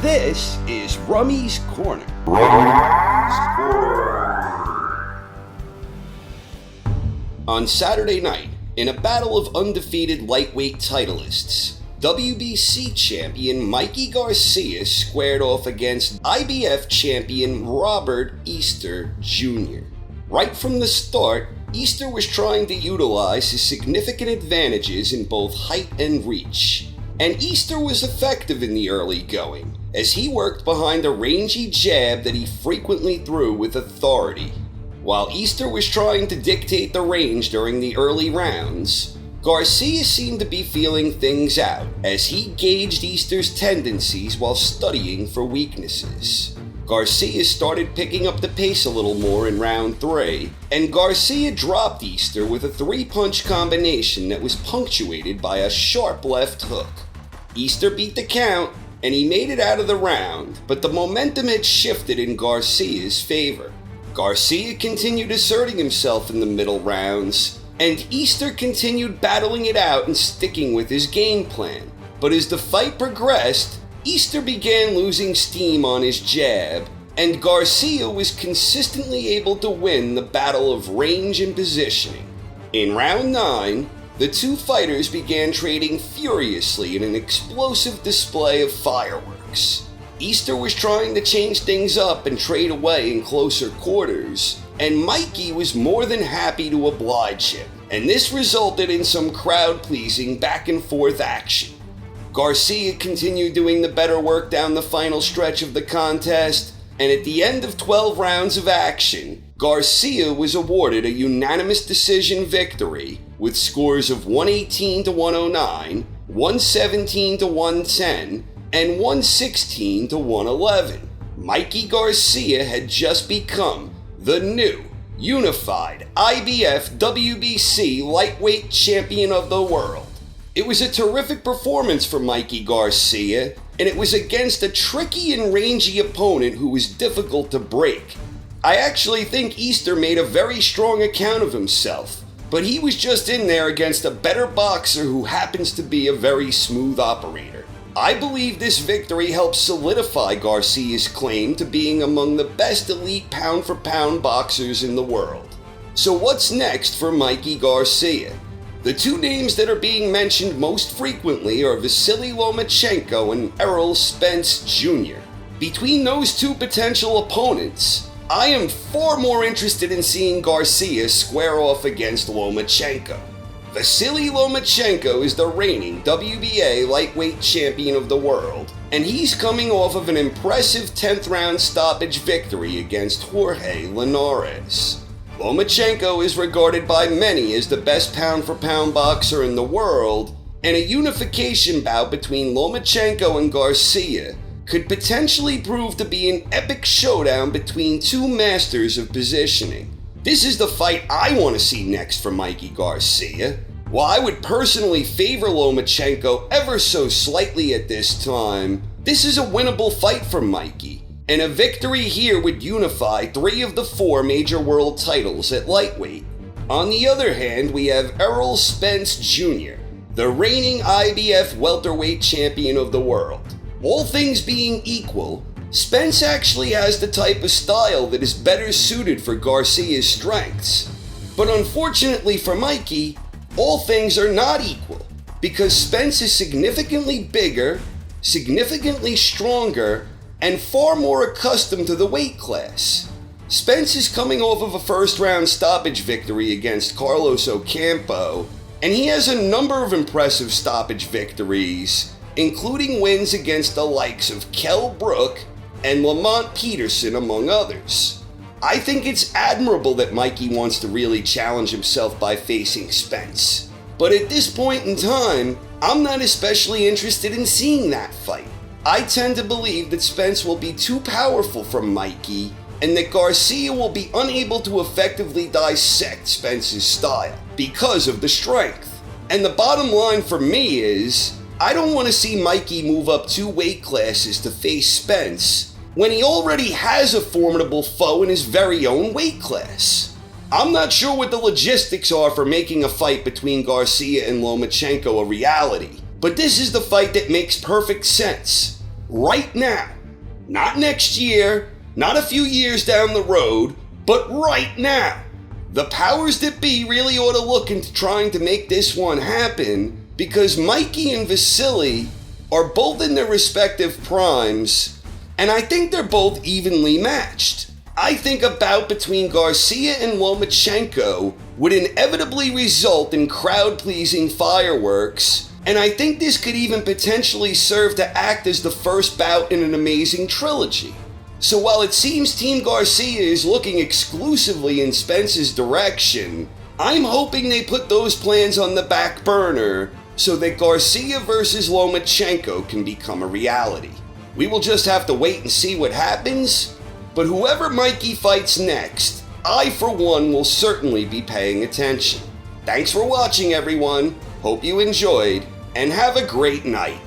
This is Rummy's Corner. On Saturday night, in a battle of undefeated lightweight titleists, WBC champion Mikey Garcia squared off against IBF champion Robert Easter Jr. Right from the start, Easter was trying to utilize his significant advantages in both height and reach. And Easter was effective in the early going, as he worked behind a rangy jab that he frequently threw with authority. While Easter was trying to dictate the range during the early rounds, Garcia seemed to be feeling things out as he gauged Easter's tendencies while studying for weaknesses. Garcia started picking up the pace a little more in round 3, and Garcia dropped Easter with a 3-punch combination that was punctuated by a sharp left hook. Easter beat the count, and he made it out of the round, but the momentum had shifted in Garcia's favor. Garcia continued asserting himself in the middle rounds, and Easter continued battling it out and sticking with his game plan. But as the fight progressed, Easter began losing steam on his jab, and Garcia was consistently able to win the battle of range and positioning. In round 9, the two fighters began trading furiously in an explosive display of fireworks. Easter was trying to change things up and trade away in closer quarters, and Mikey was more than happy to oblige him, and this resulted in some crowd-pleasing back-and-forth action. Garcia continued doing the better work down the final stretch of the contest, and at the end of 12 rounds of action, Garcia was awarded a unanimous decision victory with scores of 118-109, 117-110, and 116-111. Mikey Garcia had just become the new unified IBF WBC lightweight champion of the world. It was a terrific performance for Mikey Garcia, and it was against a tricky and rangy opponent who was difficult to break. I actually think Easter made a very strong account of himself, but he was just in there against a better boxer who happens to be a very smooth operator. I believe this victory helped solidify Garcia's claim to being among the best elite pound-for-pound boxers in the world. So what's next for Mikey Garcia? The two names that are being mentioned most frequently are Vasyl Lomachenko and Errol Spence Jr. Between those two potential opponents, I am far more interested in seeing Garcia square off against Lomachenko. Vasyl Lomachenko is the reigning WBA lightweight champion of the world, and he's coming off of an impressive 10th round stoppage victory against Jorge Linares. Lomachenko is regarded by many as the best pound-for-pound boxer in the world, and a unification bout between Lomachenko and Garcia could potentially prove to be an epic showdown between two masters of positioning. This is the fight I want to see next for Mikey Garcia. While I would personally favor Lomachenko ever so slightly at this time, this is a winnable fight for Mikey. And a victory here would unify 3 of the 4 major world titles at lightweight. On the other hand, we have Errol Spence Jr., the reigning IBF welterweight champion of the world. All things being equal, Spence actually has the type of style that is better suited for Garcia's strengths. But unfortunately for Mikey, all things are not equal, because Spence is significantly bigger, significantly stronger, and far more accustomed to the weight class. Spence is coming off of a first-round stoppage victory against Carlos Ocampo, and he has a number of impressive stoppage victories, including wins against the likes of Kell Brook and Lamont Peterson, among others. I think it's admirable that Mikey wants to really challenge himself by facing Spence, but at this point in time, I'm not especially interested in seeing that fight. I tend to believe that Spence will be too powerful for Mikey, and that Garcia will be unable to effectively dissect Spence's style because of the strength. And the bottom line for me is, I don't want to see Mikey move up 2 weight classes to face Spence when he already has a formidable foe in his very own weight class. I'm not sure what the logistics are for making a fight between Garcia and Lomachenko a reality, but this is the fight that makes perfect sense. right now. Not next year, not a few years down the road, but right now. The powers that be really ought to look into trying to make this one happen, because Mikey and Vasyl are both in their respective primes, and I think they're both evenly matched. I think a bout between Garcia and Lomachenko would inevitably result in crowd-pleasing fireworks, and I think this could even potentially serve to act as the first bout in an amazing trilogy. So while it seems Team Garcia is looking exclusively in Spence's direction, I'm hoping they put those plans on the back burner so that Garcia versus Lomachenko can become a reality. We will just have to wait and see what happens, but whoever Mikey fights next, I for one will certainly be paying attention. Thanks for watching, everyone. Hope you enjoyed, and have a great night.